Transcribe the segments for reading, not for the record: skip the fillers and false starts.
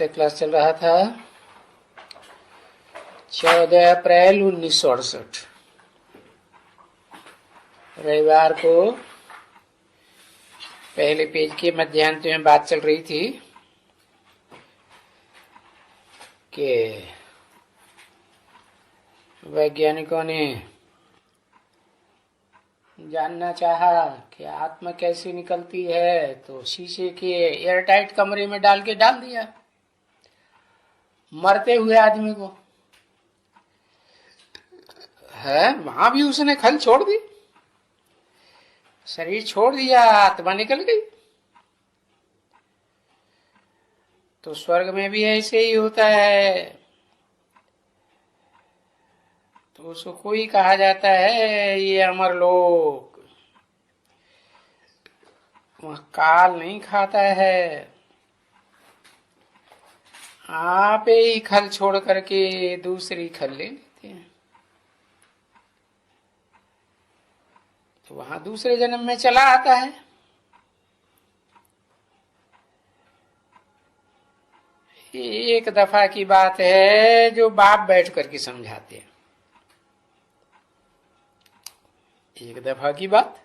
Class चल रहा था 14 अप्रैल 1968 रविवार को। पहले पेज के मध्यांत में बात चल रही थी कि वैज्ञानिकों ने जानना चाहा कि आत्मा कैसे निकलती है, तो शीशे के एयरटाइट कमरे में डाल दिया मरते हुए आदमी को। है वहां भी उसने खल छोड़ दी, शरीर छोड़ दिया, आत्मा निकल गई। तो स्वर्ग में भी ऐसे ही होता है। तो उसको कोई कहा जाता है ये अमर लोक, वह काल नहीं खाता है। आप ही खल छोड़ करके दूसरी खल ले लेते हैं, तो वहां दूसरे जन्म में चला आता है। एक दफा की बात है जो बाप बैठ करके समझाते हैं। एक दफा की बात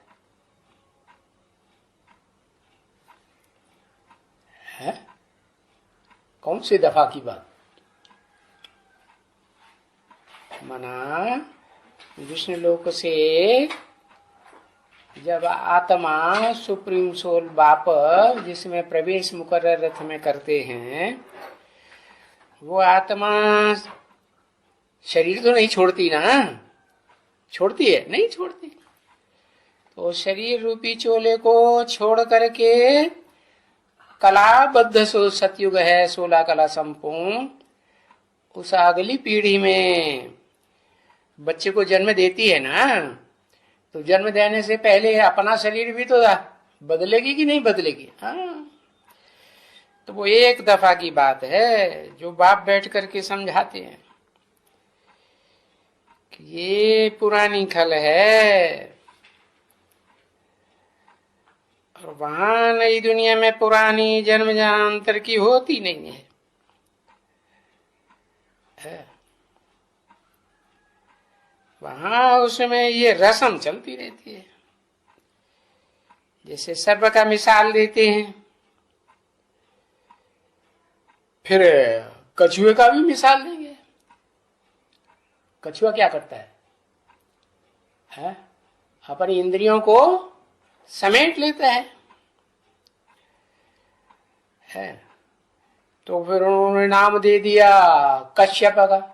है। कौन सी दफा की बात? मना विष्णु लोक से जब आत्मा सुप्रीम सोल बाप जिसमें प्रवेश मुकर्रर रथ में करते हैं, वो आत्मा शरीर तो नहीं छोड़ती ना। छोड़ती है? नहीं छोड़ती। तो शरीर रूपी चोले को छोड़ करके कलाबद्ध सतयुग है, 16 कला संपूर्ण, उस अगली पीढ़ी में बच्चे को जन्म देती है ना। तो जन्म देने से पहले अपना शरीर भी तो बदलेगी कि नहीं बदलेगी? हाँ। तो वो एक दफा की बात है जो बाप बैठ करके समझाते हैं कि ये पुरानी खल है और वहां नई दुनिया में पुरानी जन्म जन्मांतर की होती नहीं है। वहां उसमें ये रस्म चलती रहती है। जैसे सर्प का मिसाल देते हैं, फिर कछुए का भी मिसाल देंगे। कछुआ क्या करता है? अपनी इंद्रियों को समेट लेता है। तो फिर उन्होंने नाम दे दिया कश्यप का।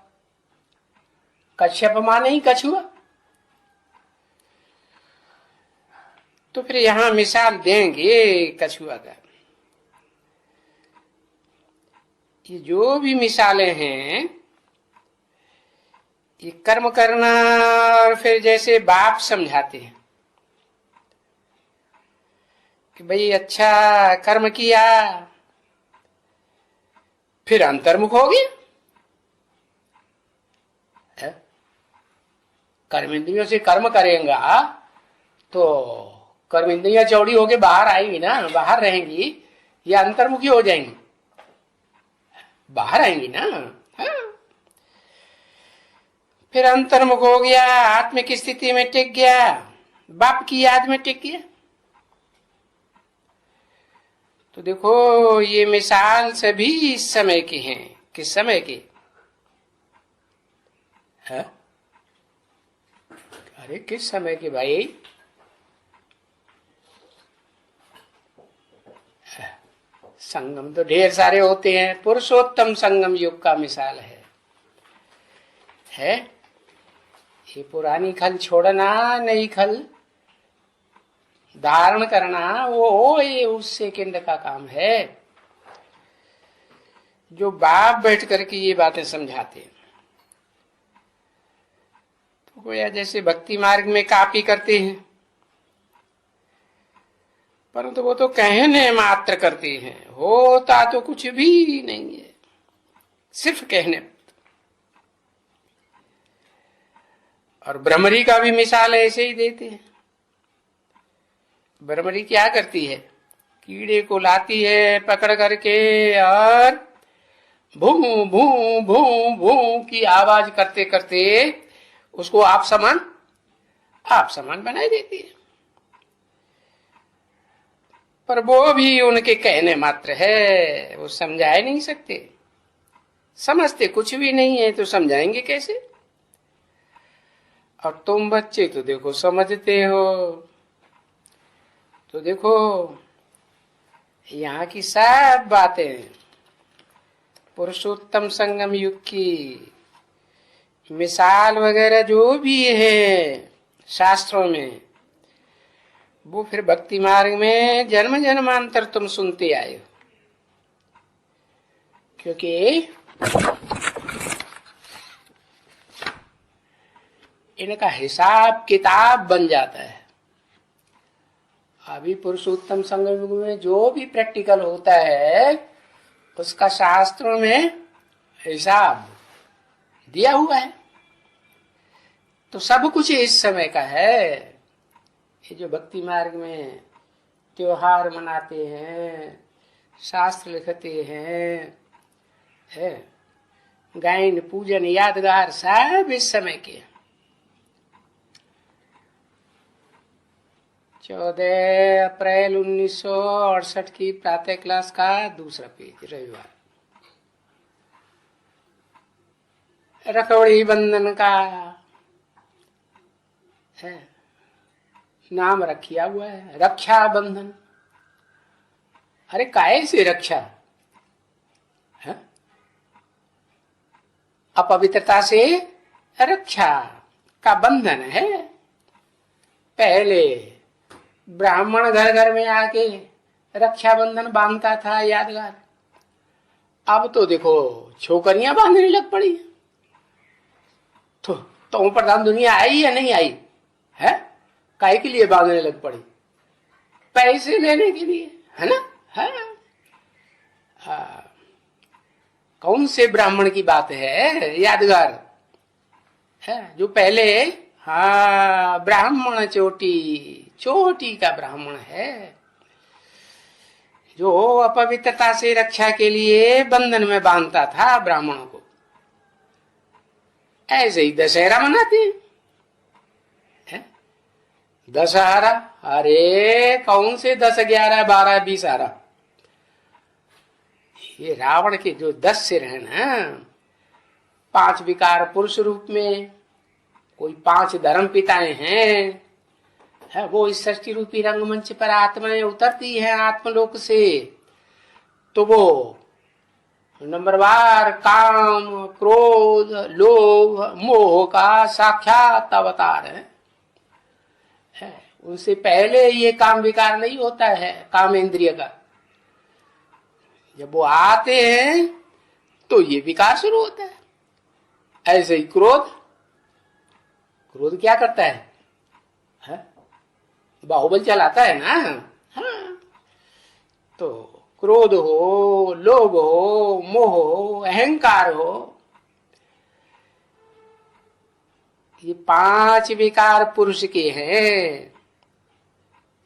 कश्यप माने ही कछुआ। तो फिर यहां मिसाल देंगे कछुआ का। ये जो भी मिसालें हैं, ये कर्म करना, और फिर जैसे बाप समझाते हैं कि भाई अच्छा कर्म किया, फिर अंतर्मुख हो गया। कर्म इंद्रियों से कर्म करेगा तो कर्म इंद्रियां चौड़ी होके बाहर आएंगी ना, बाहर रहेंगी या अंतर्मुखी हो जाएंगी? बाहर आएंगी ना। हाँ। फिर अंतर्मुख हो गया, आत्मिक स्थिति में टिक गया, बाप की याद में टिक गया। तो देखो ये मिसाल सभी इस समय की हैं। किस समय की है? अरे किस समय की भाई? संगम तो ढेर सारे होते हैं। पुरुषोत्तम संगम युग का मिसाल है। ये पुरानी खल छोड़ना, नई खल धारण करना, वो ये उस सेकंड का काम है जो बाप बैठ करके ये बातें समझाते हैं। तो गोया जैसे भक्ति मार्ग में कॉपी करते हैं, परंतु वो तो कहने मात्र करते हैं, होता तो कुछ भी नहीं है, सिर्फ कहने। और भ्रमरी का भी मिसाल ऐसे ही देते हैं। भ्रमरी क्या करती है? कीड़े को लाती है पकड़ करके और भू भू भू भू की आवाज करते करते उसको आप समान बनाई देती है। पर वो भी उनके कहने मात्र है, वो समझा नहीं सकते, समझते कुछ भी नहीं है तो समझाएंगे कैसे। और तुम बच्चे तो देखो समझते हो, तो देखो यहाँ की सब बातें पुरुषोत्तम संगम युग की मिसाल वगैरह जो भी है शास्त्रों में, वो फिर भक्ति मार्ग में जन्म जन्मांतर तुम सुनते आए हो। क्योंकि इनका हिसाब किताब बन जाता है। अभी पुरुषोत्तम संगम युग में जो भी प्रैक्टिकल होता है उसका शास्त्रों में हिसाब दिया हुआ है। तो सब कुछ इस समय का है। ये जो भक्ति मार्ग में त्योहार मनाते हैं, शास्त्र लिखते हैं, है गायन पूजन यादगार सब इस समय के। 14 अप्रैल 1968 की प्रातः क्लास का दूसरा पेज, रविवार। रखवड़ी बंधन का है नाम रखिया हुआ है, रक्षा बंधन। अरे काहे से रक्षा है? अपवित्रता से रक्षा का बंधन है। पहले ब्राह्मण घर घर में आके रक्षाबंधन बांधता था यादगार। अब तो देखो छोकरियां बांधने लग पड़ी। तो प्रधान दुनिया आई या नहीं आई है? काहे के लिए बांधने लग पड़ी? पैसे लेने के लिए, है ना? कौन से ब्राह्मण की बात है यादगार है? जो पहले ब्राह्मण चोटी का ब्राह्मण है, जो अपवित्रता से रक्षा के लिए बंधन में बांधता था ब्राह्मणों को। ऐसे ही दशहरा मनाते हैं। दशहरा, अरे कौन से 10, 11, 12, 20 आ रहा? ये रावण के जो 10 सिर हैं ना, 5 विकार पुरुष रूप में, कोई 5 धर्म पिताएं हैं, है वो इस सृष्टि रूपी रंगमंच पर आत्माएं उतरती हैं आत्मलोक से। तो वो नंबरवार काम, क्रोध, लोभ, मोह का साक्षात अवतार है। उनसे पहले ये काम विकार नहीं होता है, काम इंद्रिय का। जब वो आते हैं तो ये विकार शुरू होता है। ऐसे ही क्रोध क्या करता है? बाहुबल चलाता है ना। तो क्रोध हो, लोभ हो, मोह हो, अहंकार हो, ये 5 विकार पुरुष के हैं।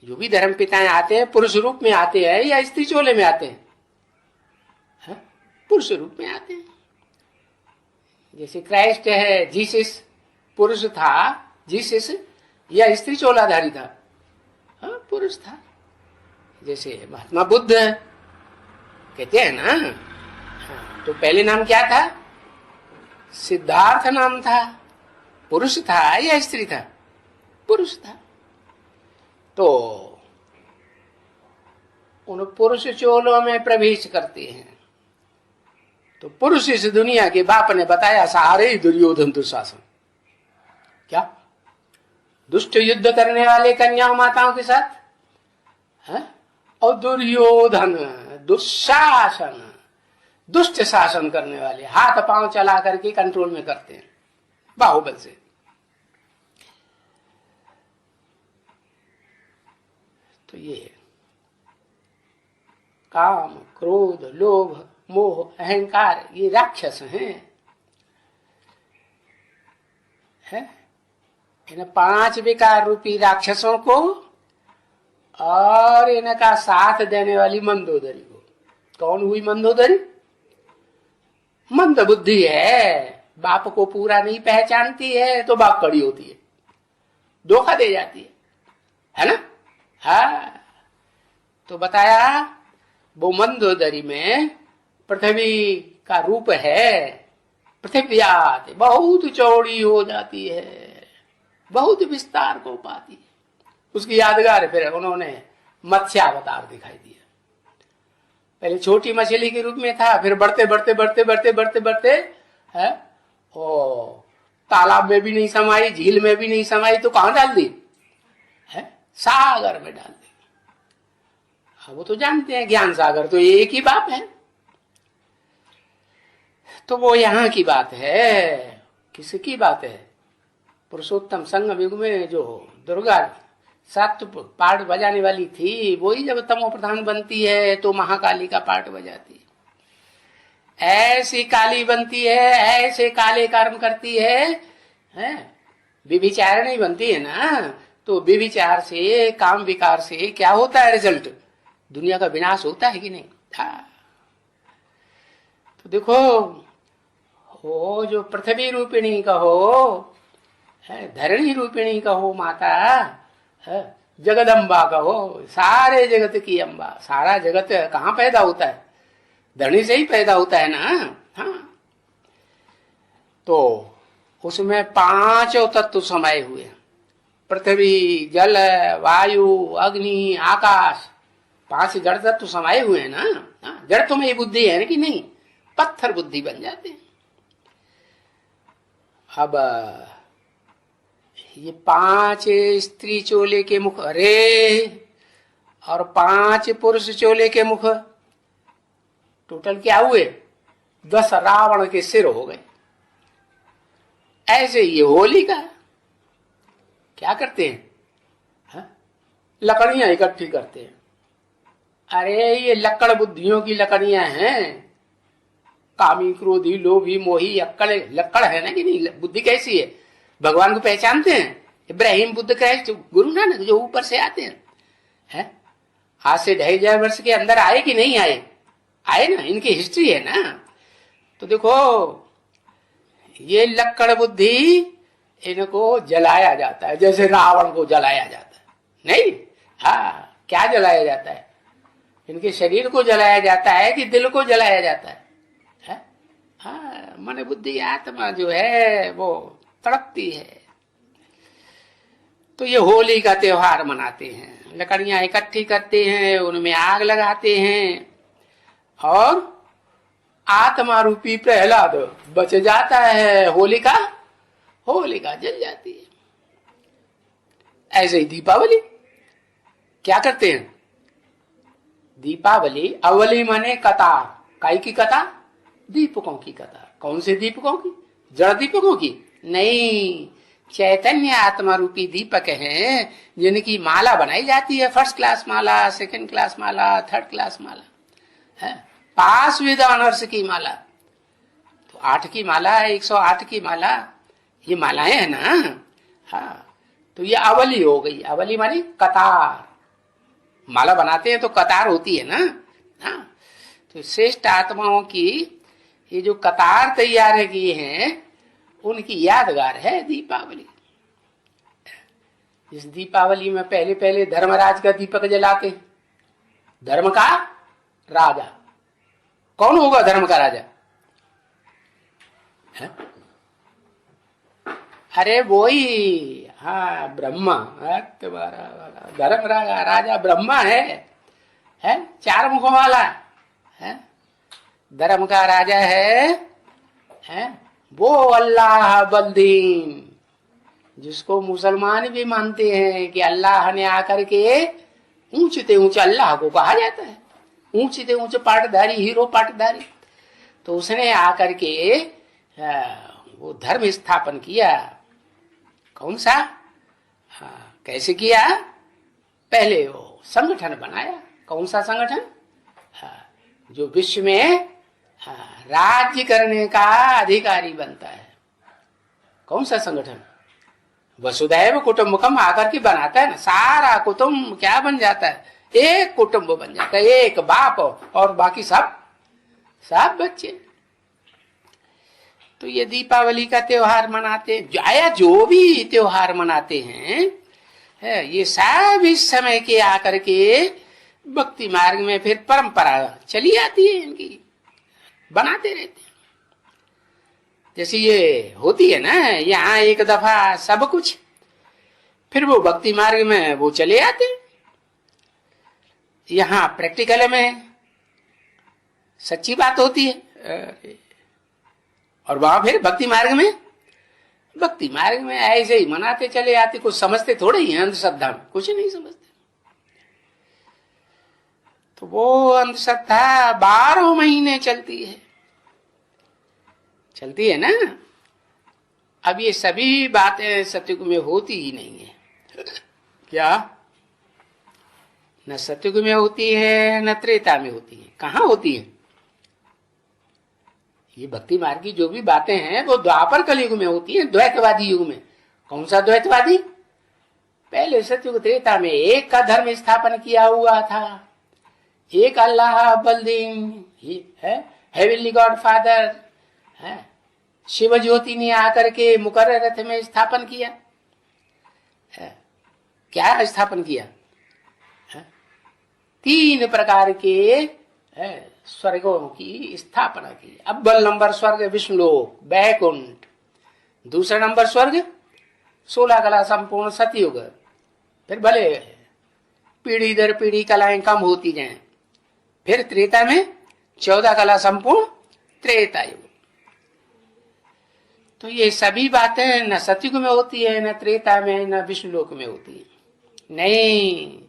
जो भी धर्म पिताएं आते हैं पुरुष रूप में आते हैं या स्त्री चोले में आते हैं? पुरुष रूप में आते हैं। जैसे क्राइस्ट है, जीसस पुरुष था, जीसस या स्त्री चोलाधारी था? पुरुष था। जैसे महात्मा बुद्ध कहते हैं ना, तो पहले नाम क्या था? सिद्धार्थ नाम था। पुरुष था या स्त्री था? पुरुष था। तो उन पुरुष चोलों में प्रवेश करते हैं। तो पुरुष इस दुनिया के बाप ने बताया सारे दुर्योधन दुशासन, क्या दुष्ट युद्ध करने वाले कन्याओं माताओं के साथ है? और दुर्योधन दुशासन, दुष्ट शासन करने वाले, हाथ पांव चला करके कंट्रोल में करते हैं बाहुबल से। तो ये काम, क्रोध, लोभ, मोह, अहंकार, ये राक्षस हैं। इन 5 विकार रूपी राक्षसों को और इनका साथ देने वाली मंदोदरी को। कौन हुई मंदोदरी? मंद बुद्धि है, बाप को पूरा नहीं पहचानती है तो बाप कड़ी होती है, धोखा दे जाती है ना। हाँ, तो बताया वो मंदोदरी में पृथ्वी का रूप है, पृथ्व्यात बहुत चौड़ी हो जाती है, बहुत विस्तार को पाती है। उसकी यादगार फिर उन्होंने मत्स्यावतार दिखाई दिया। पहले छोटी मछली के रूप में था, फिर बढ़ते बढ़ते बढ़ते बढ़ते बढ़ते बढ़ते है ओ तालाब में भी नहीं समाई, झील में भी नहीं समाई, तो कहां डाल दी है? सागर में डाल दी। वो तो जानते हैं ज्ञान सागर तो एक ही बाप है। तो वो यहाँ की बात है। किसकी बात है? पुरुषोत्तम संगम युग में जो दुर्गा 7 पार्ट बजाने वाली थी, वही जब तमो प्रधान बनती है तो महाकाली का पार्ट बजाती है। ऐसी काली बनती है, ऐसे काले कर्म करती है? विभिचार नहीं बनती है ना, तो विभिचार से, काम विकार से क्या होता है रिजल्ट? दुनिया का विनाश होता है कि नहीं? तो देखो, वो जो पृथ्वी रूपिणी कहो, धरणी रूपिणी कहो माता, जगदम्बा कहो, सारे जगत की अम्बा। सारा जगत कहाँ पैदा होता है? धरणी से ही पैदा होता है ना। हाँ, तो उसमें 5 तत्व समाये हुए हैं, पृथ्वी, जल, वायु, अग्नि, आकाश, 5 जड़ तत्व समाये हुए हैं ना। जड़ तो में ये बुद्धि है ना कि नहीं? पत्थर बुद्धि बन जाते हैं। अब ये 5 स्त्री चोले के मुख, अरे, और 5 पुरुष चोले के मुख, टोटल क्या हुए? 10 रावण के सिर हो गए। ऐसे ये होली का क्या करते हैं? लकड़ियां इकट्ठी करते हैं। अरे ये लक्कड़ बुद्धियों की लकड़ियां हैं। कामी, क्रोधी, लोभी, मोही, अक्कड़ लक्कड़ है ना कि नहीं? बुद्धि कैसी है? भगवान को पहचानते हैं? इब्राहिम, बुद्ध, क्राइस्ट, गुरु नानक जो ऊपर से आते हैं, आज से 2500 वर्ष के अंदर आए कि नहीं आए? आए ना, इनकी हिस्ट्री है ना। तो देखो, ये लक्कड़ बुद्धि, इनको जलाया जाता है, जैसे रावण को जलाया जाता है। नहीं, हाँ, क्या जलाया जाता है? इनके शरीर को जलाया जाता है कि दिल को जलाया जाता है? हाँ, मन, बुद्धि, आत्मा जो है वो तड़पती है। तो ये होली का त्योहार मनाते हैं, लकड़ियां इकट्ठी करते हैं, उनमें आग लगाते हैं, और आत्मा रूपी प्रहलाद बच जाता है। होलिका जल जाती है। ऐसे ही दीपावली क्या करते हैं? दीपावली, अवली माने कतार, काई की कतार? दीपकों की कतार। कौन से दीपकों की? जड़ दीपकों की नहीं, चैतन्य आत्मा रूपी दीपक हैं, जिनकी माला बनाई जाती है। 1st क्लास माला, 2nd क्लास माला, 3rd क्लास माला है, पास विद ऑनर्स की माला। तो 8 की माला है, 108 की माला, ये मालाएं है ना। हाँ, तो ये अवली हो गई। अवली मानी कतार। माला बनाते हैं तो कतार होती है ना। हाँ, तो श्रेष्ठ आत्माओं की ये जो कतार तैयार किए हैं, उनकी यादगार है दीपावली। इस दीपावली में पहले पहले धर्मराज का दीपक जलाते हैं। धर्म का राजा कौन होगा? धर्म का राजा है? अरे वही, हाँ, ब्रह्मा। तुम्हारा धर्म राजा ब्रह्मा है? 4 मुखों वाला है, धर्म का राजा है? वो अल्लाह बल्दीन, जिसको मुसलमान भी मानते हैं कि अल्लाह ने आकर के, ऊंचे ऊंचे अल्लाह को कहा जाता है, ऊंचे ऊंचे पाटधारी, हीरो पाटधारी। तो उसने आकर के वो धर्म स्थापन किया। कौन सा? कैसे किया? पहले वो संगठन बनाया। कौन सा संगठन? जो विश्व में राज्य करने का अधिकारी बनता है। कौन सा संगठन? वसुधैव कुटुंबकम आकर के बनाता है ना। सारा कुटुंब क्या बन जाता है? एक कुटुंब बन जाता है, एक बाप और बाकी सब बच्चे। तो ये दीपावली का त्योहार मनाते या जो भी त्योहार मनाते हैं है, ये सब इस समय के आकर के भक्ति मार्ग में फिर परंपरा चली आती है इनकी, बनाते रहते हैं। जैसे ये होती है ना यहाँ एक दफा सब कुछ, फिर वो भक्ति मार्ग में वो चले आते हैं। यहाँ प्रैक्टिकल में सच्ची बात होती है और वहां फिर भक्ति मार्ग में ऐसे ही मनाते चले आते। कुछ समझते थोड़े ही अंधश्रद्धा में, कुछ नहीं समझते। तो वो अंधश्रद्धा 12 महीने चलती है ना। अब ये सभी बातें सतयुग में होती ही नहीं है। क्या न सतयुग में होती है न त्रेता में होती है। कहाँ होती है ये भक्ति मार्ग की जो भी बातें हैं वो द्वापर कलयुग में होती है, द्वैतवादी युग में। कौन सा द्वैतवादी? पहले सतयुग त्रेता में एक का धर्म स्थापन किया हुआ था, एक अल्लाह बलदीन है, हेवनली गॉड फादर है, शिव ज्योति ने आकर के मुकर्रर रथ में स्थापन किया है। क्या स्थापन किया है? 3 प्रकार के स्वर्गों की स्थापना की। अव्वल नंबर स्वर्ग विष्णुलोक बैकुंठ, दूसरा नंबर स्वर्ग 16 कला संपूर्ण सतयुग। फिर भले पीढ़ी दर पीढ़ी कलाएं कम होती जाएं, फिर त्रेता में 14 कला संपूर्ण त्रेता युग। तो ये सभी बातें न सतयुग में होती है, न त्रेता में, न विष्णुलोक में होती है। नहीं,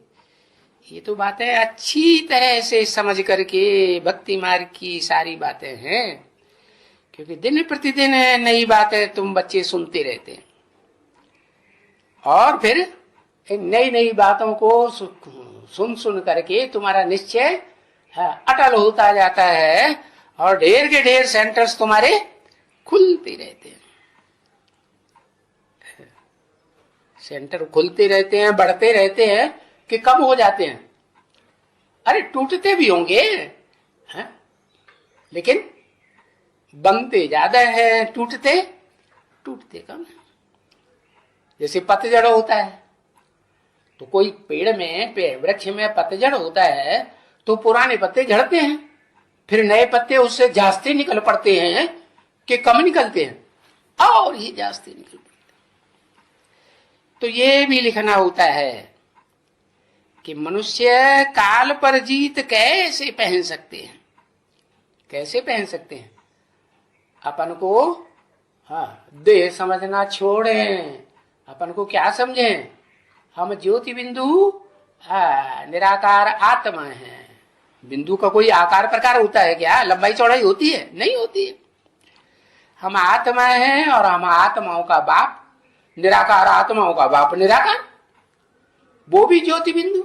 ये तो बातें अच्छी तरह से समझ करके भक्ति मार्ग की सारी बातें हैं, क्योंकि दिन प्रतिदिन नई बातें तुम बच्चे सुनते रहते हैं और फिर नई नई बातों को सुन करके तुम्हारा निश्चय अटल होता जाता है और ढेर के ढेर सेंटर्स तुम्हारे खुलते रहते हैं। सेंटर खुलते रहते हैं, बढ़ते रहते हैं कि कम हो जाते हैं। अरे टूटते भी होंगे हैं? लेकिन बनते ज्यादा है, टूटते कम है। जैसे पतझड़ होता है तो कोई पेड़ में वृक्ष में पतझड़ होता है तो पुराने पत्ते झड़ते हैं, फिर नए पत्ते उससे जास्ती निकल पड़ते हैं कि कम निकलते हैं और ये जास्ती निकल पड़ते हैं। तो ये भी लिखना होता है कि मनुष्य काल पर जीत कैसे पहन सकते हैं, कैसे पहन सकते हैं। अपन को देह समझना छोड़ें, अपन को क्या समझें, हम ज्योति बिंदु निराकार आत्मा है। बिंदु का कोई आकार प्रकार होता है क्या? लंबाई चौड़ाई होती है? नहीं होती है। हम आत्मा हैं और हम आत्माओं का बाप, निराकार आत्माओं का बाप निराकार, वो भी ज्योति बिंदु।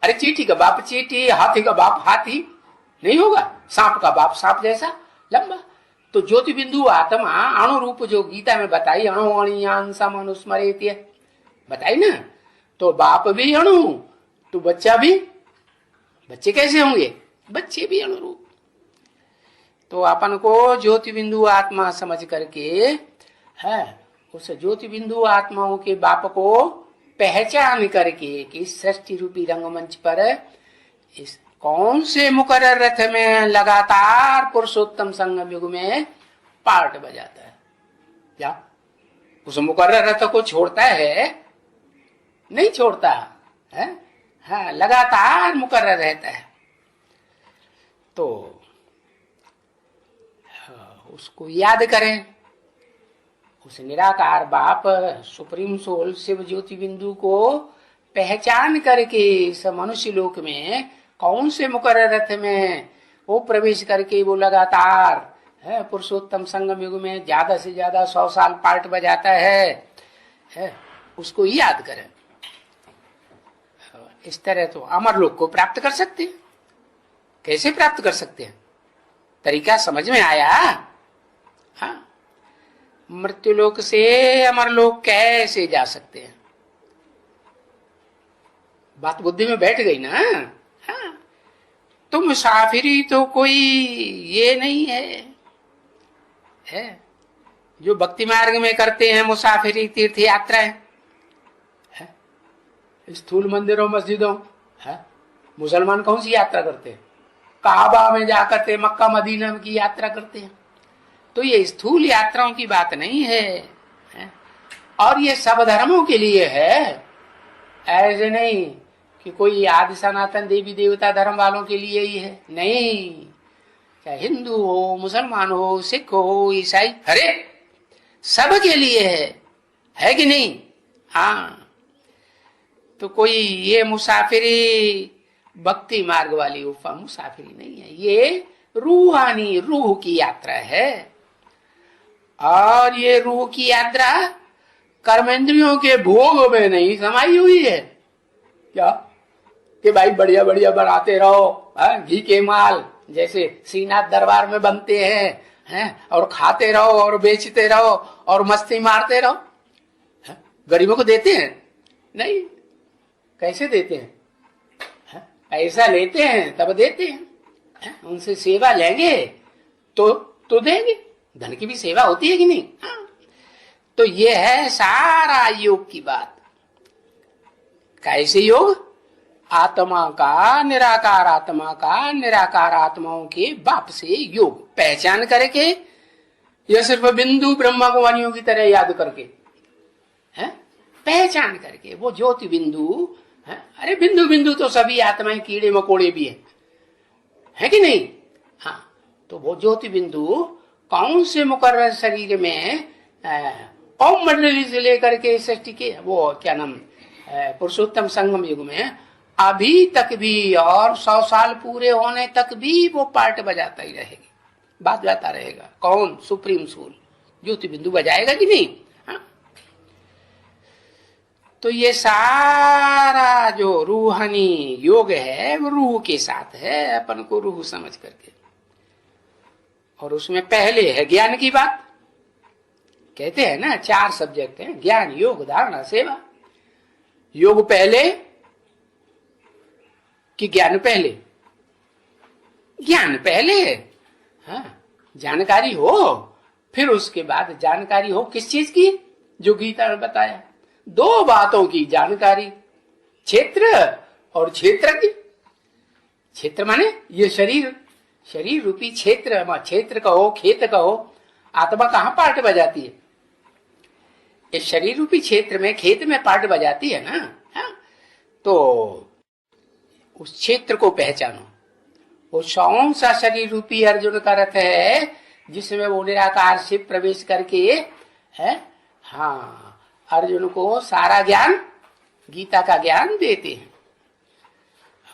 अरे चींटी का बाप चींटी, हाथी का बाप हाथी नहीं होगा, सांप का बाप सांप जैसा लंबा। तो ज्योति बिंदु आत्मा अणु रूप जो गीता में बताई, अणु अणियांसम अनुस्मरेत्य बताई ना, तो बाप भी अणु तो बच्चा भी, बच्चे कैसे होंगे? बच्चे भी अणु रूप। तो अपन को ज्योति बिंदु आत्मा समझ करके है उस ज्योति बिंदु आत्माओं के बाप को पहचान करके कि सृष्टि रूपी रंगमंच पर इस कौन से मुकर्रर रथ में लगातार पुरुषोत्तम संगम युग में पार्ट बजाता है। क्या उस मुकर्रर रथ को छोड़ता है? नहीं छोड़ता है, हाँ लगातार मुकर्रर रहता है। तो उसको याद करें, उस निराकार बाप सुप्रीम सोल शिव ज्योति बिंदु को पहचान करके इस मनुष्य लोक में कौन से मुकर्रर रथ में वो प्रवेश करके वो लगातार है पुरुषोत्तम संगम युग में ज्यादा से ज्यादा 100 साल पार्ट बजाता है, उसको याद करें। इस तरह तो अमर लोक को प्राप्त कर सकते हैं। कैसे प्राप्त कर सकते हैं? तरीका समझ में आया? हाँ, मृत्युलोक से अमरलोक कैसे जा सकते हैं? बात बुद्धि में बैठ गई ना? हाँ, तो मुसाफिरी तो कोई ये नहीं है, जो भक्ति मार्ग में करते हैं मुसाफिरी तीर्थ यात्राएं, स्थूल मंदिरों मस्जिदों है, मुसलमान कौन सी यात्रा करते हैं? काबा में जा करते, मक्का मदीना की यात्रा करते हैं। तो ये स्थूल यात्राओं की बात नहीं है, और ये सब धर्मों के लिए है। ऐसे नहीं कि कोई आदि सनातन देवी देवता धर्म वालों के लिए ही है, नहीं। चाहे हिंदू हो, मुसलमान हो, सिख हो, ईसाई, अरे सब के लिए है कि नहीं? हाँ, तो कोई ये मुसाफिरी भक्ति मार्ग वाली मुसाफिरी नहीं है, ये रूहानी रूह की यात्रा है। और ये रूह की यात्रा कर्मेंद्रियों के भोग में नहीं समाई हुई है। क्या कि भाई बढ़िया बढ़िया बनाते रहो, घी के माल जैसे श्रीनाथ दरबार में बनते हैं, और खाते रहो और बेचते रहो और मस्ती मारते रहो। गरीबों को देते हैं? नहीं। कैसे देते हैं? पैसा लेते हैं तब देते हैं, उनसे सेवा लेंगे तो देंगे। धन की भी सेवा होती है कि नहीं? तो ये है सारा योग की बात। कैसे योग? आत्मा का, निराकार आत्मा का, निराकार आत्माओं के बाप से योग पहचान करके, यह सिर्फ बिंदु ब्रह्मा कुमारियों की तरह याद करके, है पहचान करके वो ज्योति बिंदु है। अरे बिंदु बिंदु तो सभी आत्माएं कीड़े मकोड़े भी है कि नहीं? हाँ, तो वो ज्योति बिंदु कौन से मुकर्रर शरीर में ओम मंडली से लेकर के सृष्टि के वो क्या नाम पुरुषोत्तम संगम युग में अभी तक भी, और 100 साल पूरे होने तक भी वो पार्ट बजाता ही रहेगी, बजाता रहेगा। कौन? सुप्रीम सोल ज्योति बिंदु बजाएगा कि नहीं? हाँ? तो ये सारा जो रूहानी योग है वो रूह के साथ है, अपन को रूह समझ करके। और उसमें पहले है ज्ञान की बात। कहते हैं ना 4 सब्जेक्ट हैं, ज्ञान, योग, धारणा, सेवा। योग पहले कि ज्ञान पहले? ज्ञान पहले है। हाँ, जानकारी हो, फिर उसके बाद जानकारी हो किस चीज की? जो गीता में बताया, 2 बातों की जानकारी, क्षेत्र और क्षेत्र की। क्षेत्र माने ये शरीर रूपी क्षेत्र, क्षेत्र कहो, खेत कहो। आत्मा कहाँ पार्ट बजाती है? इस शरीर रूपी क्षेत्र में, खेत में पार्ट बजाती है ना। हाँ? तो उस क्षेत्र को पहचानो। वो कौन सा शरीर रूपी अर्जुन का रथ है जिसमें वो निराकार से प्रवेश करके है, हाँ, अर्जुन को सारा ज्ञान, गीता का ज्ञान देते हैं।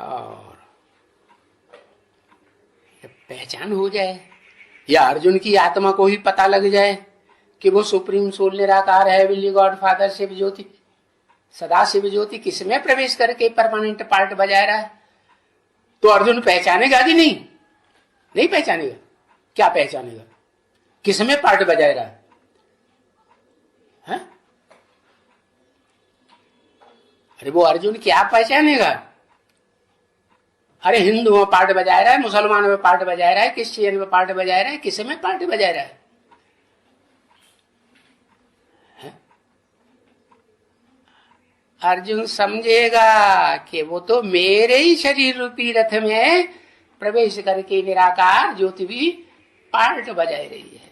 और पहचान हो जाए, या अर्जुन की आत्मा को ही पता लग जाए कि वो सुप्रीम सोल निराकार है, विल्ली गॉड फादर शिव ज्योति, सदा शिव ज्योति किसमें प्रवेश करके परमानेंट पार्ट बजा रहा है, तो अर्जुन पहचानेगा कि नहीं? नहीं पहचानेगा। क्या पहचानेगा? किसमें पार्ट बजा रहा है? अरे वो अर्जुन क्या पहचानेगा? अरे हिंदू में पार्ट बजा रहा है, मुसलमानों में पार्ट बजा रहा है, क्रिश्चियन में पार्ट बजा रहा है, किस में पार्ट बजा रहा है? अर्जुन समझेगा कि वो तो मेरे ही शरीर रूपी रथ में प्रवेश करके निराकार ज्योति भी पार्ट बजाई रही है।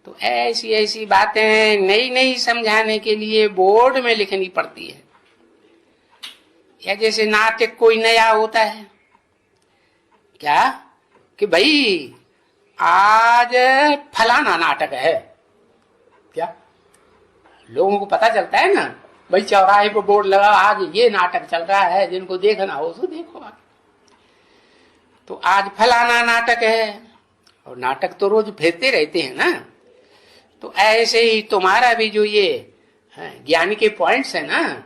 तो ऐसी ऐसी बातें नई नई समझाने के लिए बोर्ड में लिखनी पड़ती है। या जैसे नाटक कोई नया होता है, क्या कि भाई आज फलाना नाटक है, क्या लोगों को पता चलता है ना? भाई चौराहे पर बोर्ड लगा, आज ये नाटक चल रहा है, जिनको देखना हो तो देखो। तो आज फलाना नाटक है, और नाटक तो रोज फिरते रहते हैं ना। तो ऐसे ही तुम्हारा भी जो ये ज्ञान के पॉइंट्स है ना,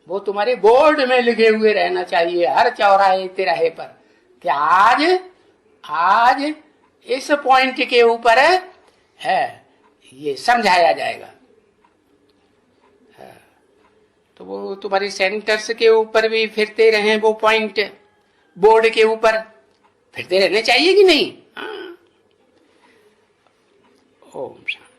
वो तुम्हारे बोर्ड में लिखे हुए रहना चाहिए हर चौराहे तिराहे पर, कि आज इस पॉइंट के ऊपर है ये समझाया जाएगा। तो वो तुम्हारे सेंटर्स के ऊपर भी फिरते रहे, वो पॉइंट बोर्ड के ऊपर फिरते रहने चाहिए कि नहीं? ओम शांति।